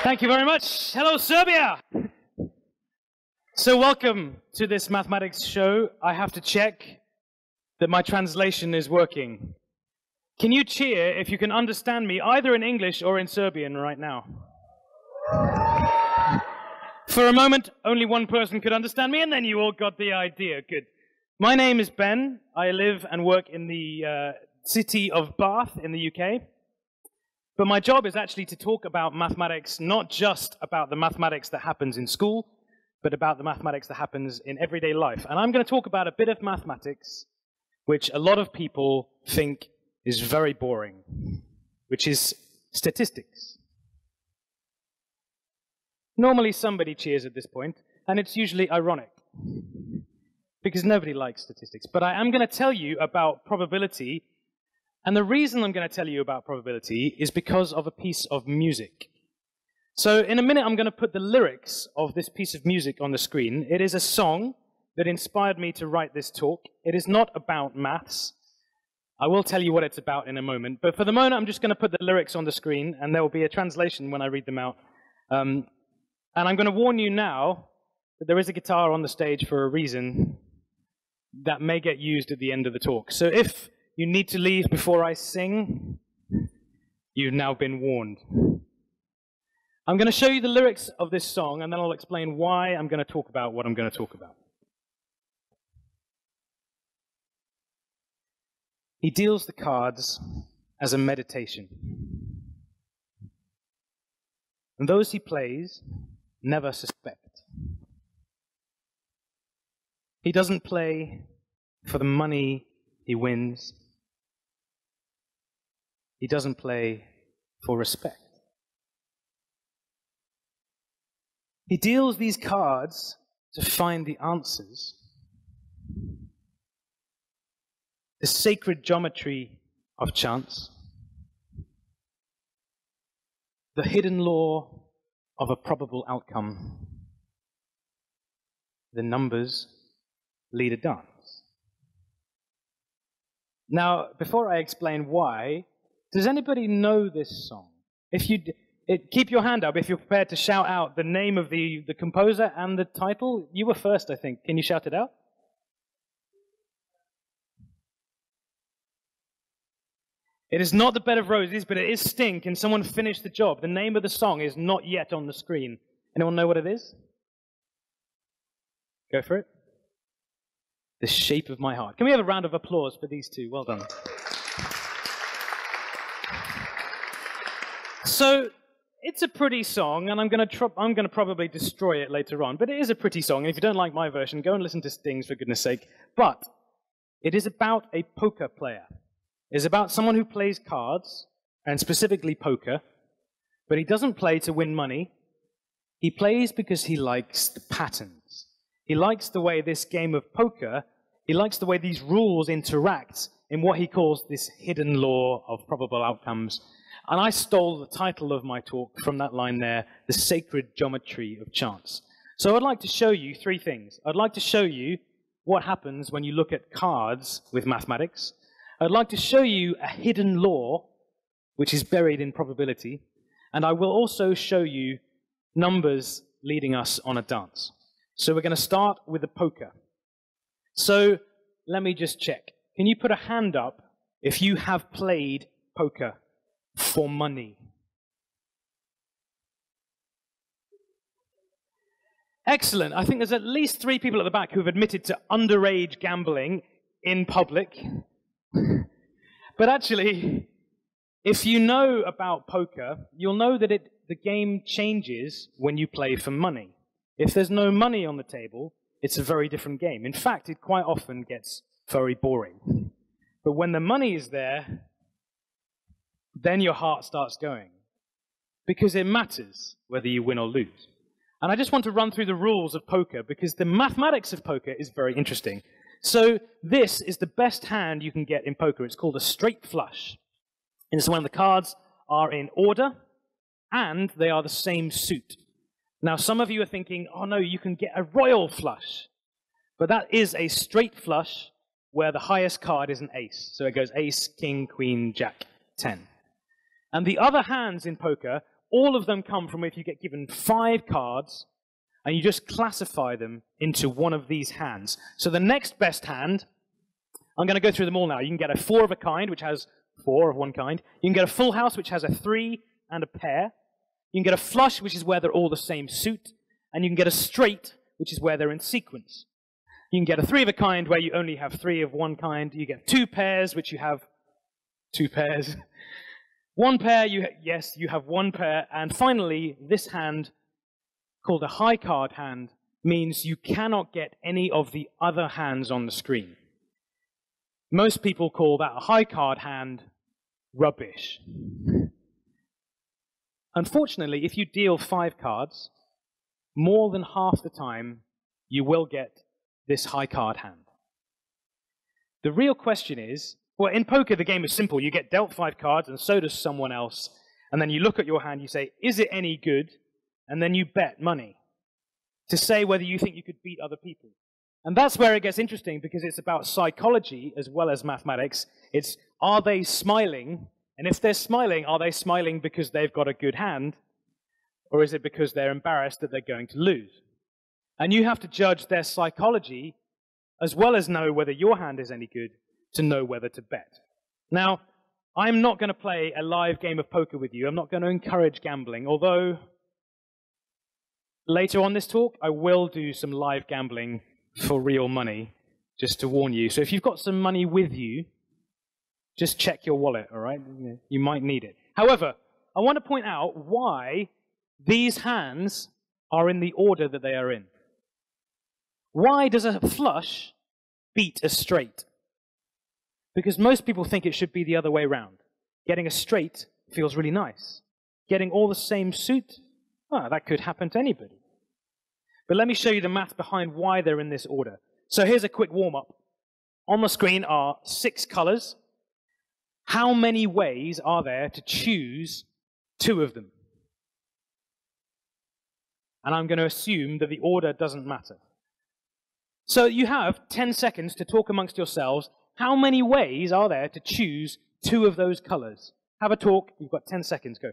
Thank you very much. Hello, Serbia. So welcome to this mathematics show. I have to check that my translation is working. Can you cheer if you can understand me either in English or in Serbian right now? For a moment, only one person could understand me, and then you all got the idea. Good. My name is Ben. I live and work in the city of Bath in the UK. But my job is actually to talk about mathematics, not just about the mathematics that happens in school, but about the mathematics that happens in everyday life. And I'm going to talk about a bit of mathematics which a lot of people think is very boring, which is statistics. Normally somebody cheers at this point, and it's usually ironic, because nobody likes statistics. But I am going to tell you about probability. And the reason I'm going to tell you about probability is because of a piece of music. So in a minute, I'm going to put the lyrics of this piece of music on the screen. It is a song that inspired me to write this talk. It is not about maths. I will tell you what it's about in a moment. But for the moment, I'm just going to put the lyrics on the screen, and there will be a translation when I read them out. And I'm going to warn you now that there is a guitar on the stage for a reason that may get used at the end of the talk. So if you need to leave before I sing, you've now been warned. I'm going to show you the lyrics of this song, and then I'll explain why I'm going to talk about what I'm going to talk about. He deals the cards as a meditation. And those he plays never suspect. He doesn't play for the money he wins. He doesn't play for respect. He deals these cards to find the answers. The sacred geometry of chance. The hidden law of a probable outcome. The numbers lead a dance. Now, before I explain why, does anybody know this song? If you keep your hand up if you're prepared to shout out the name of the composer and the title. You were first, I think. Can you shout it out? It is not the Bed of Roses, but it is Sting. Can someone finish the job? The name of the song is not yet on the screen. Anyone know what it is? Go for it. The Shape of My Heart. Can we have a round of applause for these two? Well done. So, it's a pretty song, and I'm going to probably destroy it later on, but it is a pretty song, and if you don't like my version, go and listen to Sting's, for goodness sake. But it is about a poker player. It's about someone who plays cards, and specifically poker, but he doesn't play to win money. He plays because he likes the patterns. He likes the way this game of poker, he likes the way these rules interact in what he calls this hidden law of probable outcomes. And I stole the title of my talk from that line there, the sacred geometry of chance. So I'd like to show you three things. I'd like to show you what happens when you look at cards with mathematics. I'd like to show you a hidden law, which is buried in probability. And I will also show you numbers leading us on a dance. So we're going to start with the poker. So let me just check. Can you put a hand up if you have played poker for money? Excellent. I think there's at least 3 people at the back who have admitted to underage gambling in public. But actually, if you know about poker, you'll know that the game changes when you play for money. If there's no money on the table, it's a very different game. In fact, it quite often gets very boring. But when the money is there, then your heart starts going. Because it matters whether you win or lose. And I just want to run through the rules of poker, because the mathematics of poker is very interesting. So this is the best hand you can get in poker. It's called a straight flush. And it's when the cards are in order, and they are the same suit. Now, some of you are thinking, oh no, you can get a royal flush. But that is a straight flush where the highest card is an ace. So it goes ace, king, queen, jack, 10. And the other hands in poker all of them come from if you get given 5 cards and you just classify them into one of these hands. So the next best hand, I'm going to go through them all now. You can get a 4 of a kind, which has 4 of one kind. You can get a full house, which has a 3 and a pair. You can get a flush, which is where they're all the same suit. And you can get a straight, which is where they're in sequence. You can get a 3 of a kind, where you only have 3 of one kind. You get 2 pairs, which you have 2 pairs. 1 pair, yes, you have 1 pair. And finally, this hand, called a high card hand, means you cannot get any of the other hands on the screen. Most people call that a high card hand rubbish. Unfortunately, if you deal 5 cards, more than half the time, you will get this high card hand. The real question is, well, in poker, the game is simple. You get dealt 5 cards, and so does someone else. And then you look at your hand, you say, is it any good? And then you bet money to say whether you think you could beat other people. And that's where it gets interesting, because it's about psychology as well as mathematics. It's, are they smiling? And if they're smiling, are they smiling because they've got a good hand? Or is it because they're embarrassed that they're going to lose? And you have to judge their psychology as well as know whether your hand is any good to know whether to bet. Now, I'm not going to play a live game of poker with you. I'm not going to encourage gambling, although later on this talk, I will do some live gambling for real money, just to warn you. So if you've got some money with you, just check your wallet, all right? You might need it. However, I want to point out why these hands are in the order that they are in. Why does a flush beat a straight? Because most people think it should be the other way around. Getting a straight feels really nice. Getting all the same suit, that could happen to anybody. But let me show you the math behind why they're in this order. So here's a quick warm-up. On the screen are 6 colors. How many ways are there to choose 2 of them? And I'm going to assume that the order doesn't matter. So you have 10 seconds to talk amongst yourselves. How many ways are there to choose 2 of those colors? Have a talk. You've got 10 seconds. Go.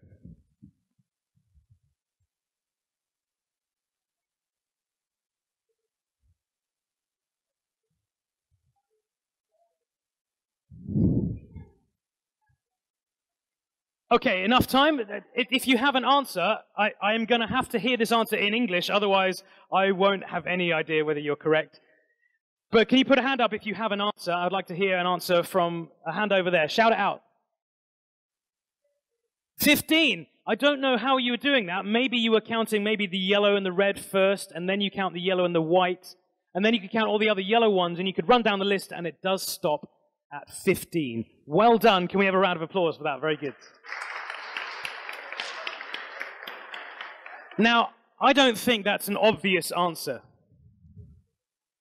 Okay, enough time. If you have an answer, I am going to have to hear this answer in English, otherwise I won't have any idea whether you're correct. But can you put a hand up if you have an answer? I'd like to hear an answer from a hand over there. Shout it out. 15. I don't know how you were doing that. Maybe you were counting maybe the yellow and the red first, and then you count the yellow and the white, and then you could count all the other yellow ones, and you could run down the list, and it does stop at 15. Well done. Can we have a round of applause for that? Very good. Now, I don't think that's an obvious answer.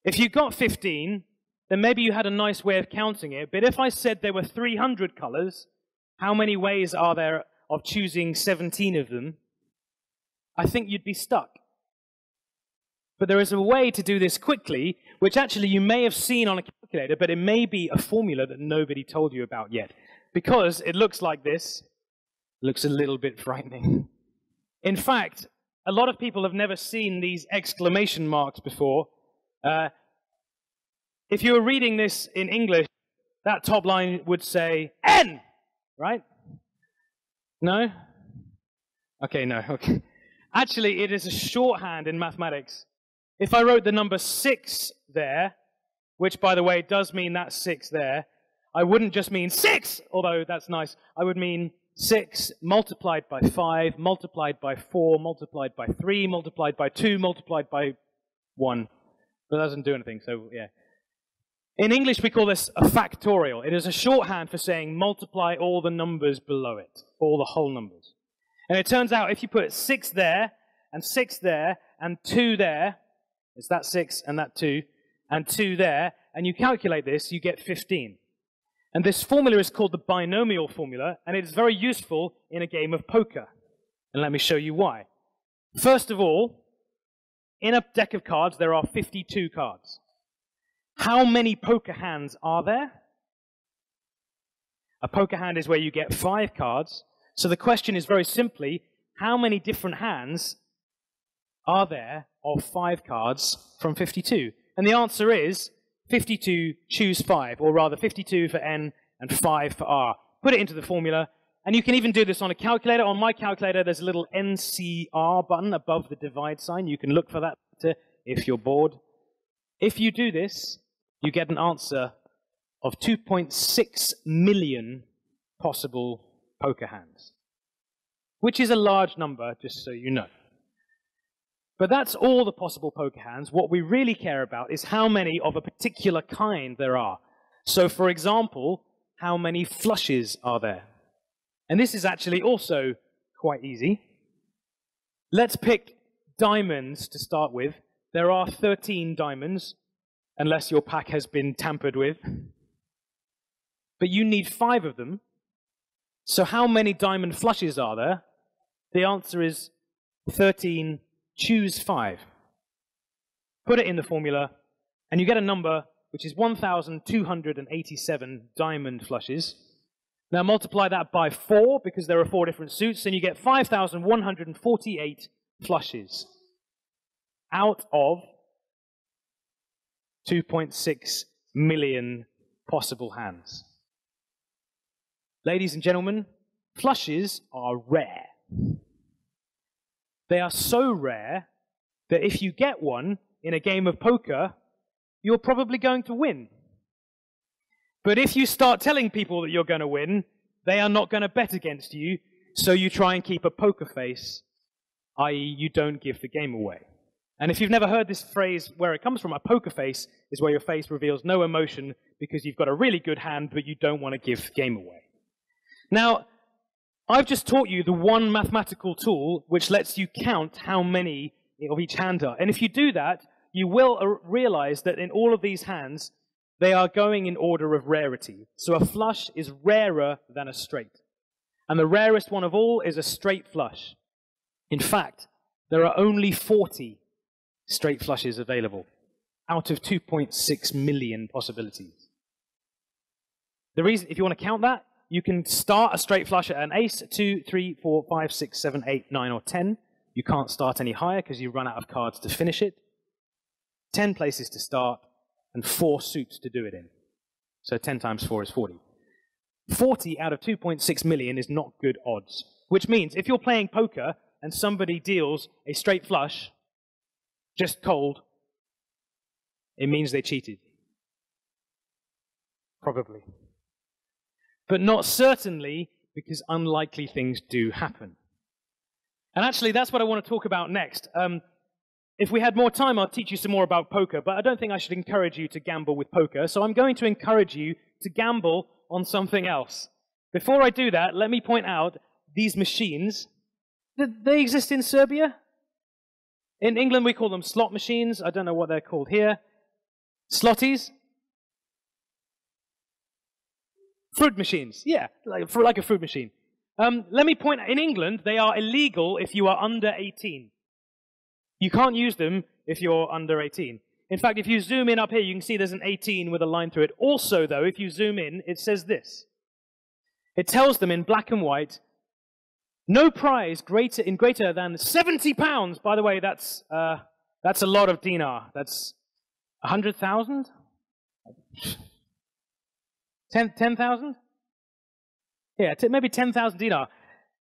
If you got 15, then maybe you had a nice way of counting it, but if I said there were 300 colors, how many ways are there of choosing 17 of them? I think you'd be stuck. But there is a way to do this quickly, which actually you may have seen on a calculator, but it may be a formula that nobody told you about yet. Because it looks like this. It looks a little bit frightening. In fact, a lot of people have never seen these exclamation marks before. If you were reading this in English, that top line would say N, right? No? Okay, no. Okay. Actually, it is a shorthand in mathematics. If I wrote the number 6 there, which, by the way, does mean that 6 there, I wouldn't just mean 6, although that's nice. I would mean 6 multiplied by 5, multiplied by 4, multiplied by 3, multiplied by 2, multiplied by 1. But that doesn't do anything, so yeah. In English, we call this a factorial. It is a shorthand for saying multiply all the numbers below it, all the whole numbers. And it turns out if you put 6 there, and 6 there, and 2 there, it's that 6 and that 2, and 2 there, and you calculate this, you get 15. And this formula is called the binomial formula, and it is very useful in a game of poker. And let me show you why. First of all, in a deck of cards, there are 52 cards. How many poker hands are there? A poker hand is where you get 5 cards. So the question is very simply, how many different hands are there of 5 cards from 52? And the answer is 52, choose 5, or rather 52 for N and 5 for R. Put it into the formula, and you can even do this on a calculator. On my calculator, there's a little NCR button above the divide sign. You can look for that if you're bored. If you do this, you get an answer of 2.6 million possible poker hands, which is a large number, just so you know. But that's all the possible poker hands. What we really care about is how many of a particular kind there are. So, for example, how many flushes are there? And this is actually also quite easy. Let's pick diamonds to start with. There are 13 diamonds, unless your pack has been tampered with. But you need 5 of them. So how many diamond flushes are there? The answer is 13, choose 5. Put it in the formula, and you get a number which is 1,287 diamond flushes. Now multiply that by 4, because there are 4 different suits, and you get 5,148 flushes out of 2.6 million possible hands. Ladies and gentlemen, flushes are rare. They are so rare that if you get one in a game of poker, you're probably going to win. But if you start telling people that you're going to win, they are not going to bet against you, so you try and keep a poker face, i.e. you don't give the game away. And if you've never heard this phrase where it comes from, a poker face is where your face reveals no emotion because you've got a really good hand, but you don't want to give the game away. Now, I've just taught you the one mathematical tool which lets you count how many of each hand are. And if you do that, you will realize that in all of these hands, they are going in order of rarity. So a flush is rarer than a straight. And the rarest one of all is a straight flush. In fact, there are only 40 straight flushes available out of 2.6 million possibilities. The reason, if you want to count that, you can start a straight flush at an ace, 2, 3, 4, 5, 6, 7, 8, 9, or 10. You can't start any higher because you run out of cards to finish it. 10 places to start, and 4 suits to do it in. So 10 times 4 is 40. 40 out of 2.6 million is not good odds, which means if you're playing poker and somebody deals a straight flush, just cold, it means they cheated. Probably. But not certainly, because unlikely things do happen. And actually, that's what I want to talk about next. If we had more time, I'll teach you some more about poker, but I don't think I should encourage you to gamble with poker, so I'm going to encourage you to gamble on something else. Before I do that, let me point out these machines. They exist in Serbia. In England, we call them slot machines. I don't know what they're called here. Slotties. Fruit machines, yeah, like a fruit machine. Let me point out, in England, they are illegal if you are under 18. You can't use them if you're under 18. In fact, if you zoom in up here, you can see there's an 18 with a line through it. Also, though, if you zoom in, it says this. It tells them in black and white, no prize greater than £70. By the way, that's a lot of dinar. That's 100,000? 10,000? Yeah, maybe 10,000 dinar.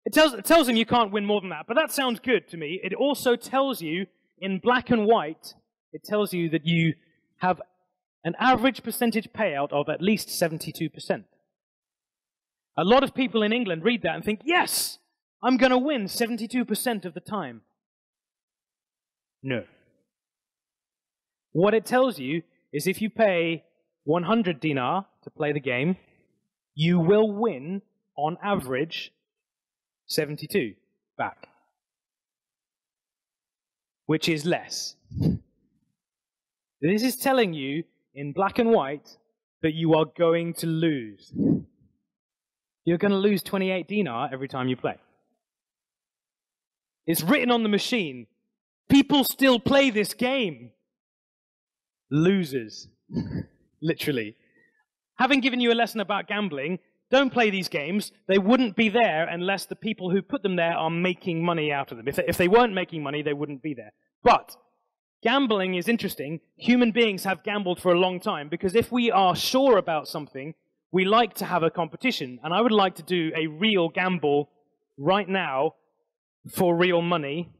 It tells them you can't win more than that, but that sounds good to me. It also tells you, in black and white, it tells you that you have an average percentage payout of at least 72%. A lot of people in England read that and think, yes, I'm going to win 72% of the time. No. What it tells you is if you pay 100 dinar to play the game, you will win, on average, 72 back, which is less. This is telling you, in black and white, that you are going to lose. You're going to lose 28 dinar every time you play. It's written on the machine. People still play this game. Losers. Literally. Having given you a lesson about gambling, don't play these games. They wouldn't be there unless the people who put them there are making money out of them. If they weren't making money, they wouldn't be there. But gambling is interesting. Human beings have gambled for a long time because if we are sure about something, we like to have a competition. And I would like to do a real gamble right now for real money.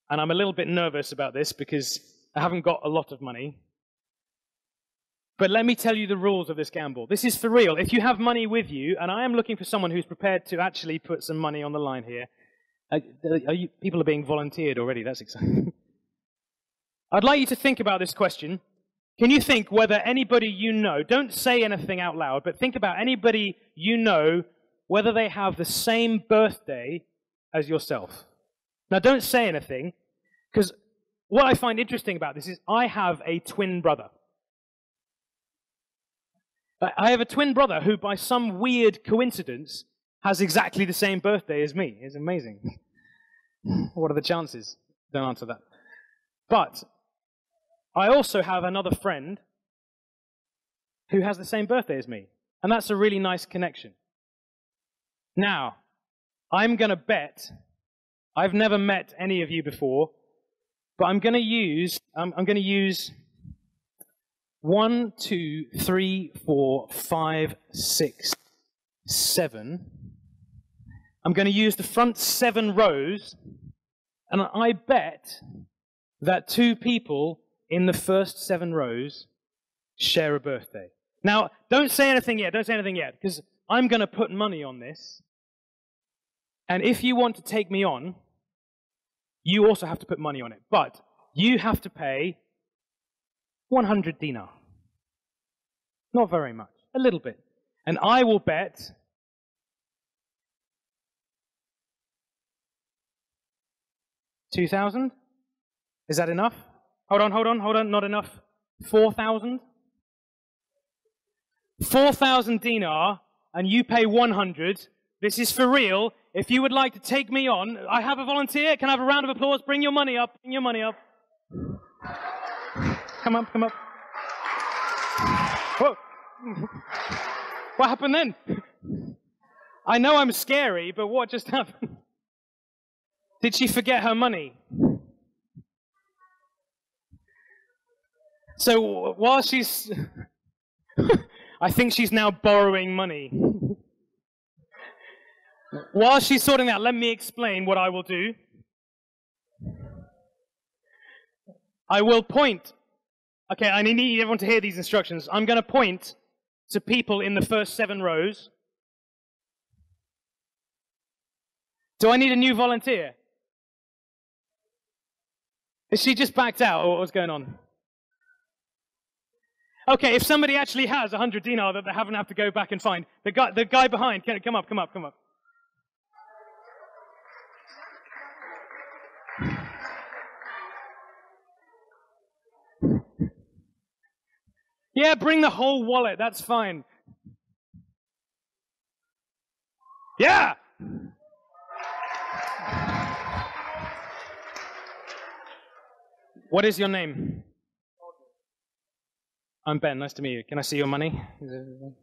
And I'm a little bit nervous about this because I haven't got a lot of money. But let me tell you the rules of this gamble. This is for real. If you have money with you, and I am looking for someone who's prepared to actually put some money on the line here. People are being volunteered already. That's exciting. I'd like you to think about this question. Can you think whether anybody you know, don't say anything out loud, but think about anybody you know, whether they have the same birthday as yourself. Now, don't say anything, because what I find interesting about this is I have a twin brother. I have a twin brother who, by some weird coincidence, has exactly the same birthday as me. It's amazing. What are the chances? Don't answer that. But I also have another friend who has the same birthday as me. And that's a really nice connection. Now, I'm going to bet, I've never met any of you before, but I'm going to use 1, 2, 3, 4, 5, 6, 7. I'm going to use the front 7 rows, and I bet that 2 people in the first 7 rows share a birthday. Now, don't say anything yet, because I'm going to put money on this. And if you want to take me on, you also have to put money on it. But you have to pay 100 dinar. Not very much, a little bit. And I will bet 2,000. Is that enough? Hold on, not enough. 4,000? 4,000 dinar, and you pay 100. This is for real. If you would like to take me on, I have a volunteer. Can I have a round of applause? Bring your money up. Bring your money up. Come up. Whoa. What happened then? I know I'm scary, but what just happened? Did she forget her money? So while she's... I think she's now borrowing money. While she's sorting that, let me explain what I will do. I will point. Okay, I need everyone to hear these instructions. I'm going to point to people in the first 7 rows. Do I need a new volunteer? Is she just backed out, or what's going on? Okay, if somebody actually has 100 dinar that they haven't have to go back and find, the guy behind, come up. Yeah, bring the whole wallet, that's fine. Yeah! What is your name? I'm Ben, nice to meet you. Can I see your money? You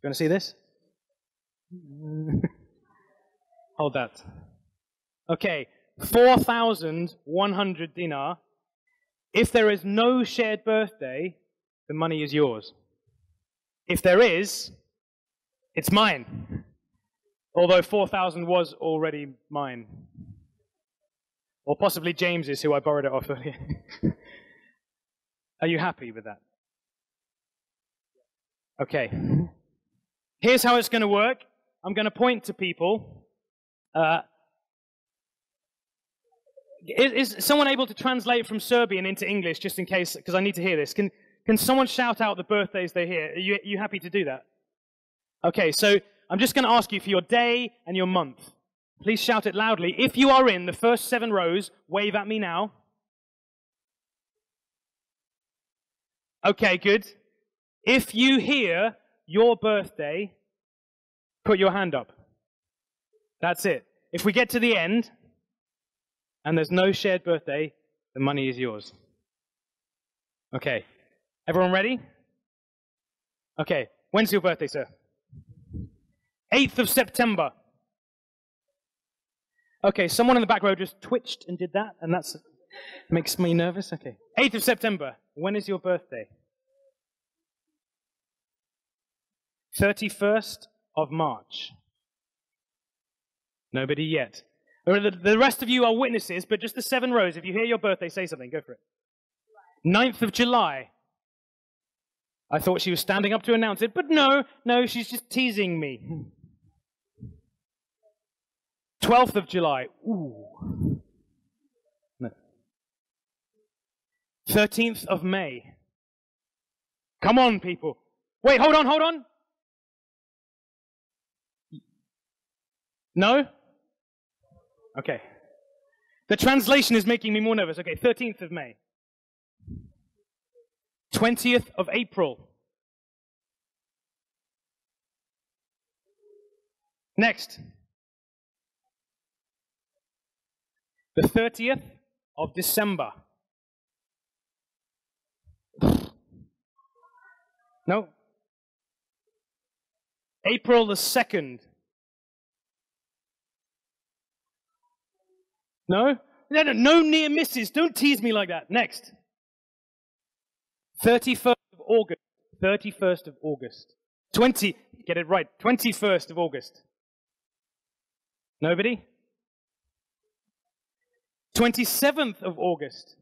want to see this? Hold that. Okay, 4,100 dinar. If there is no shared birthday, the money is yours. If there is, it's mine. Although 4,000 was already mine. Or possibly James's, who I borrowed it off earlier. Are you happy with that? Okay. Here's how it's going to work. I'm going to point to people. Is someone able to translate from Serbian into English, just in case, because I need to hear this? Can someone shout out the birthdays they hear? Are you happy to do that? Okay, so I'm just going to ask you for your day and your month. Please shout it loudly. If you are in the first 7 rows, wave at me now. Okay, good. If you hear your birthday, put your hand up. That's it. If we get to the end, and there's no shared birthday, the money is yours. Okay. Everyone ready? Okay, when's your birthday, sir? 8th of September. Okay, someone in the back row just twitched and did that, and that makes me nervous. Okay, 8th of September. When is your birthday? 31st of March. Nobody yet. The rest of you are witnesses, but just the 7 rows. If you hear your birthday, say something. Go for it. 9th of July. I thought she was standing up to announce it, but no, she's just teasing me. 12th of July. Ooh. No. 13th of May. Come on, people. Wait, hold on. No? Okay. The translation is making me more nervous. Okay, 13th of May. 20th of April. Next. The 30th of December. No. April the 2nd. No? No near misses. Don't tease me like that. Next. 31st of August. 31st of August. Get it right. 21st of August. Nobody? 27th of August.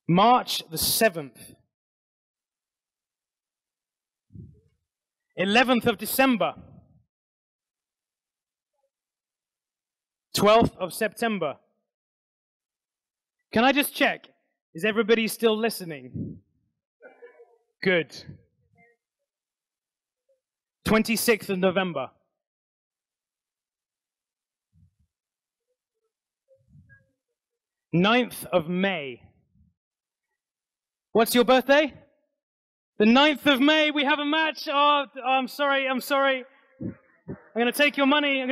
March the 7th. 11th of December. 12th of September. Can I just check? Is everybody still listening? Good. 26th of November. 9th of May. What's your birthday? The 9th of May, we have a match. Oh, I'm sorry. I'm going to take your money.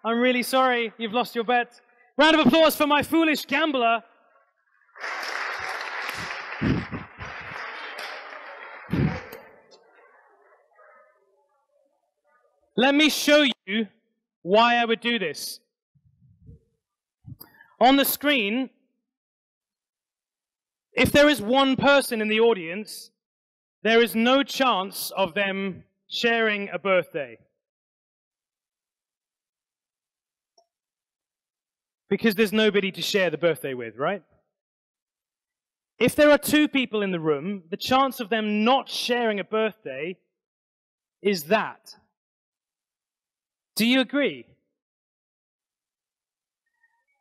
I'm really sorry. You've lost your bet. Round of applause for my foolish gambler. Let me show you why I would do this. On the screen, if there is one person in the audience, there is no chance of them sharing a birthday. Because there's nobody to share the birthday with, right? If there are 2 people in the room, the chance of them not sharing a birthday is that. Do you agree?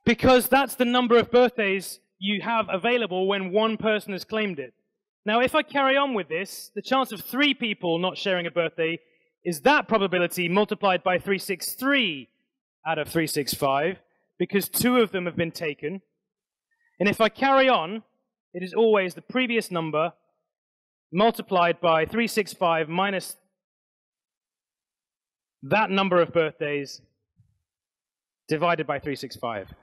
Because that's the number of birthdays you have available when one person has claimed it. Now, if I carry on with this, the chance of 3 people not sharing a birthday is that probability multiplied by 363 out of 365, because 2 of them have been taken. And if I carry on, it is always the previous number multiplied by 365 minus that number of birthdays divided by 365.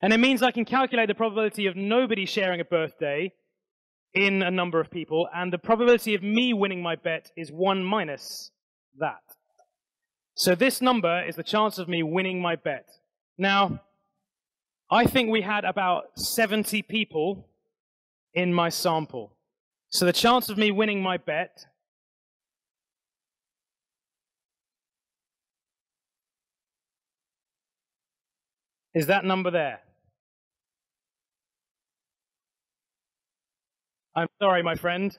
And it means I can calculate the probability of nobody sharing a birthday in a number of people, and the probability of me winning my bet is 1 minus that. So this number is the chance of me winning my bet. Now, I think we had about 70 people in my sample. So the chance of me winning my bet is that number there. I'm sorry, my friend.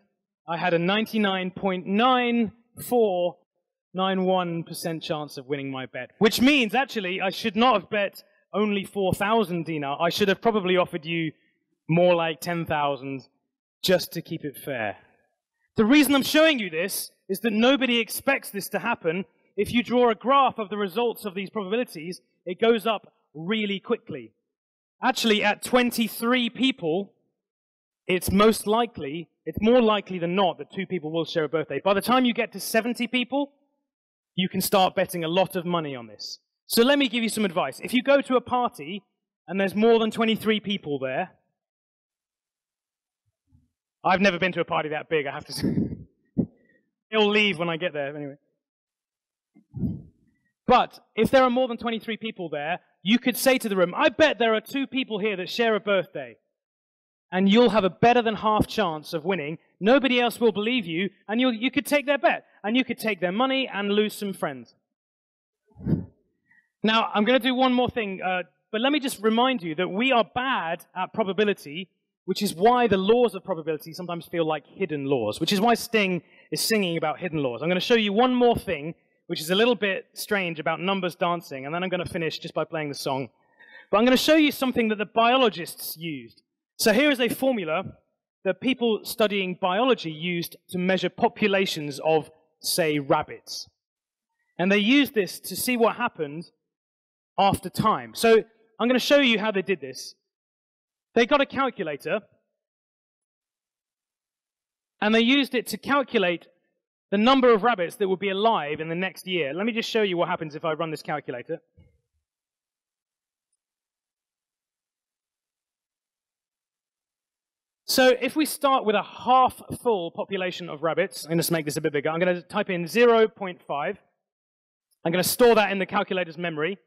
I had a 99.9491% chance of winning my bet, which means, actually, I should not have bet only 4,000 dinar. I should have probably offered you more like 10,000 just to keep it fair. The reason I'm showing you this is that nobody expects this to happen. If you draw a graph of the results of these probabilities, it goes up really quickly. Actually, at 23 people, it's more likely than not that 2 people will share a birthday. By the time you get to 70 people, you can start betting a lot of money on this. So let me give you some advice. If you go to a party and there's more than 23 people there, I've never been to a party that big, I have to say. They'll leave when I get there, anyway. But if there are more than 23 people there, you could say to the room, I bet there are 2 people here that share a birthday. And you'll have a better than half chance of winning. Nobody else will believe you, and you could take their bet. And you could take their money and lose some friends. Now, I'm going to do one more thing, but let me just remind you that we are bad at probability, which is why the laws of probability sometimes feel like hidden laws, which is why Sting is singing about hidden laws. I'm going to show you one more thing, which is a little bit strange about numbers dancing, and then I'm going to finish just by playing the song. But I'm going to show you something that the biologists used. So here is a formula that people studying biology used to measure populations of, say, rabbits. And they used this to see what happened after time. So I'm going to show you how they did this. They got a calculator, and they used it to calculate the number of rabbits that would be alive in the next year. Let me just show you what happens if I run this calculator. So if we start with a half-full population of rabbits, I'm going to make this a bit bigger. I'm going to type in 0.5. I'm going to store that in the calculator's memory.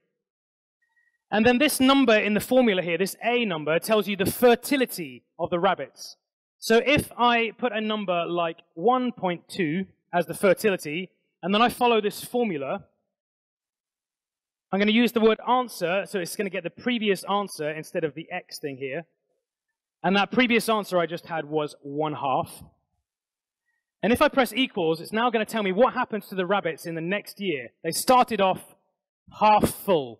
And then this number in the formula here, this A number, tells you the fertility of the rabbits. So if I put a number like 1.2 as the fertility, and then I follow this formula, I'm going to use the word answer, so it's going to get the previous answer instead of the X thing here. And that previous answer I just had was 1/2. And if I press equals, it's now going to tell me what happens to the rabbits in the next year. They started off half full.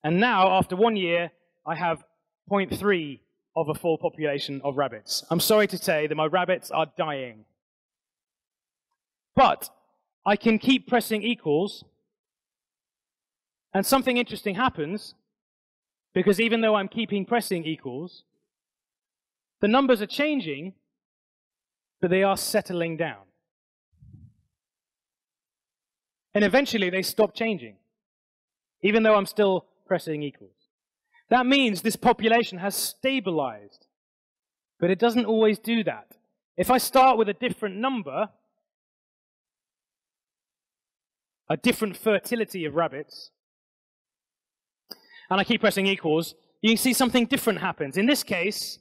And now, after 1 year, I have 0.3 of a full population of rabbits. I'm sorry to say that my rabbits are dying. But I can keep pressing equals, and something interesting happens, because even though I'm keeping pressing equals, the numbers are changing, but they are settling down. And eventually they stop changing, even though I'm still pressing equals. That means this population has stabilized, but it doesn't always do that. If I start with a different number, a different fertility of rabbits, and I keep pressing equals, you can see something different happens. In this case,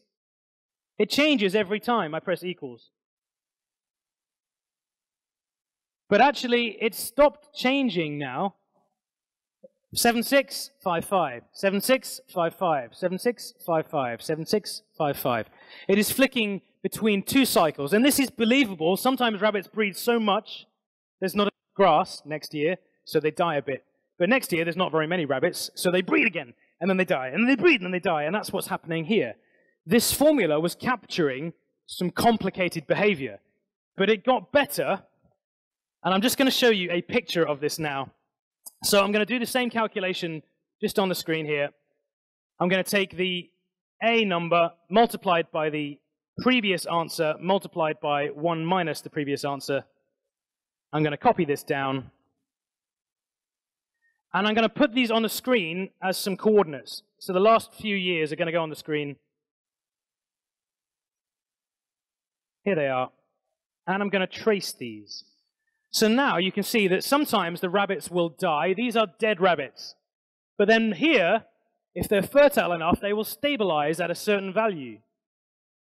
it changes every time I press equals. But actually, it stopped changing now. 7655, 7655, 7655, 7655. It is flicking between 2 cycles, and this is believable. Sometimes rabbits breed so much, there's not enough grass next year, so they die a bit. But next year, there's not very many rabbits, so they breed again, and then they die, and then they breed, and then they die, and that's what's happening here. This formula was capturing some complicated behavior, but it got better, and I'm just going to show you a picture of this now. So I'm going to do the same calculation just on the screen here. I'm going to take the A number multiplied by the previous answer multiplied by 1 minus the previous answer. I'm going to copy this down, and I'm going to put these on the screen as some coordinates. So the last few years are going to go on the screen. Here they are. And I'm going to trace these. So now you can see that sometimes the rabbits will die. These are dead rabbits. But then here, if they're fertile enough, they will stabilize at a certain value.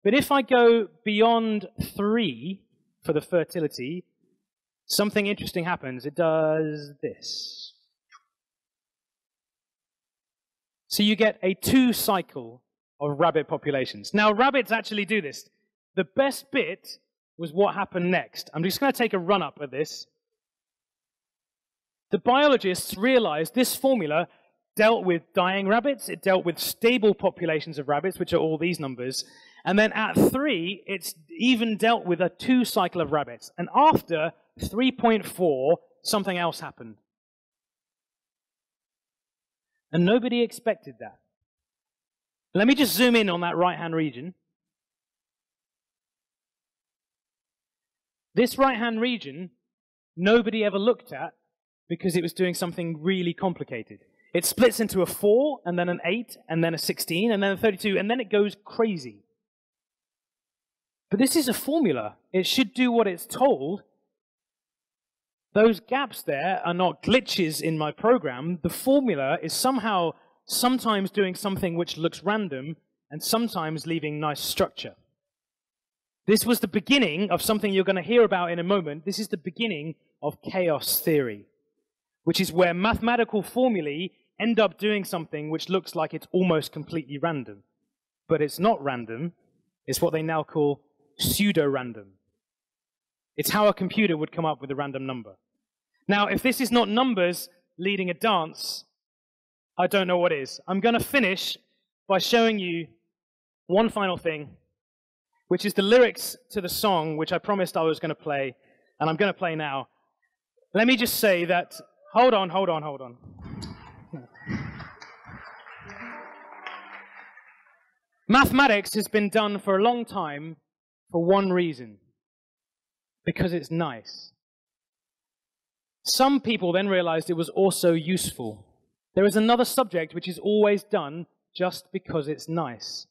But if I go beyond 3 for the fertility, something interesting happens. It does this. So you get a 2 cycle of rabbit populations. Now, rabbits actually do this. The best bit was what happened next. I'm just going to take a run-up at this. The biologists realized this formula dealt with dying rabbits. It dealt with stable populations of rabbits, which are all these numbers. And then at 3, it's even dealt with a 2 cycle of rabbits. And after 3.4, something else happened. And nobody expected that. Let me just zoom in on that right-hand region. This right-hand region, nobody ever looked at because it was doing something really complicated. It splits into a 4, and then an 8, and then a 16, and then a 32, and then it goes crazy. But this is a formula. It should do what it's told. Those gaps there are not glitches in my program. The formula is somehow sometimes doing something which looks random and sometimes leaving nice structure. This was the beginning of something you're going to hear about in a moment. This is the beginning of chaos theory, which is where mathematical formulae end up doing something which looks like it's almost completely random. But it's not random. It's what they now call pseudo-random. It's how a computer would come up with a random number. Now, if this is not numbers leading a dance, I don't know what is. I'm going to finish by showing you one final thing, which is the lyrics to the song, which I promised I was going to play, and I'm going to play now. Let me just say that, hold on. Mathematics has been done for a long time for one reason, because it's nice. Some people then realized it was also useful. There is another subject which is always done just because it's nice,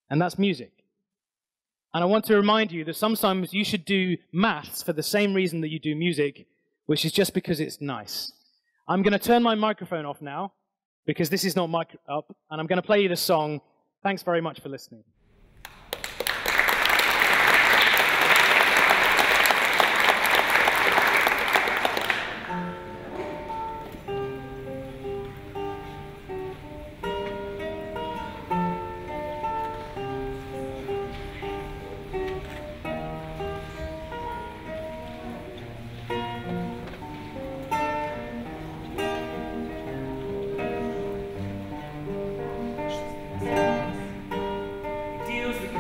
and that's music. And I want to remind you that sometimes you should do maths for the same reason that you do music, which is just because it's nice. I'm going to turn my microphone off now, because this is not mic up, and I'm going to play you the song. Thanks very much for listening.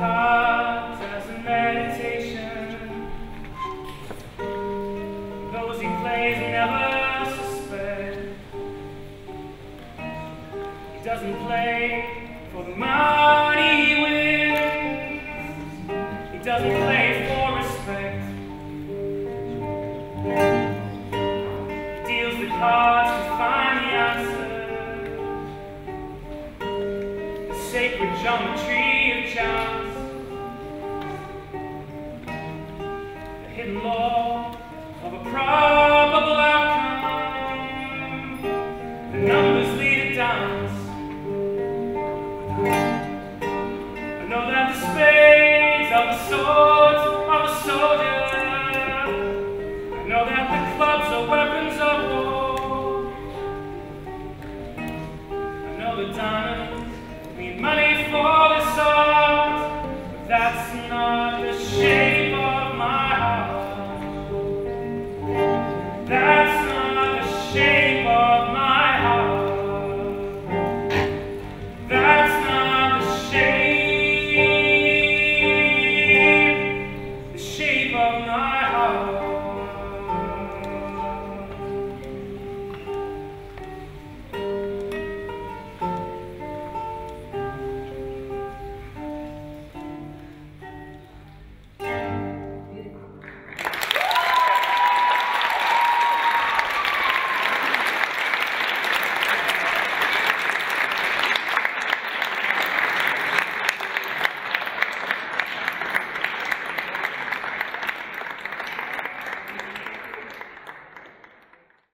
As a meditation, those he plays never suspect. He doesn't play for the money he wins. He doesn't play for respect. He deals the cards to find the answer. The sacred geometry of chance. Hidden law of a problem.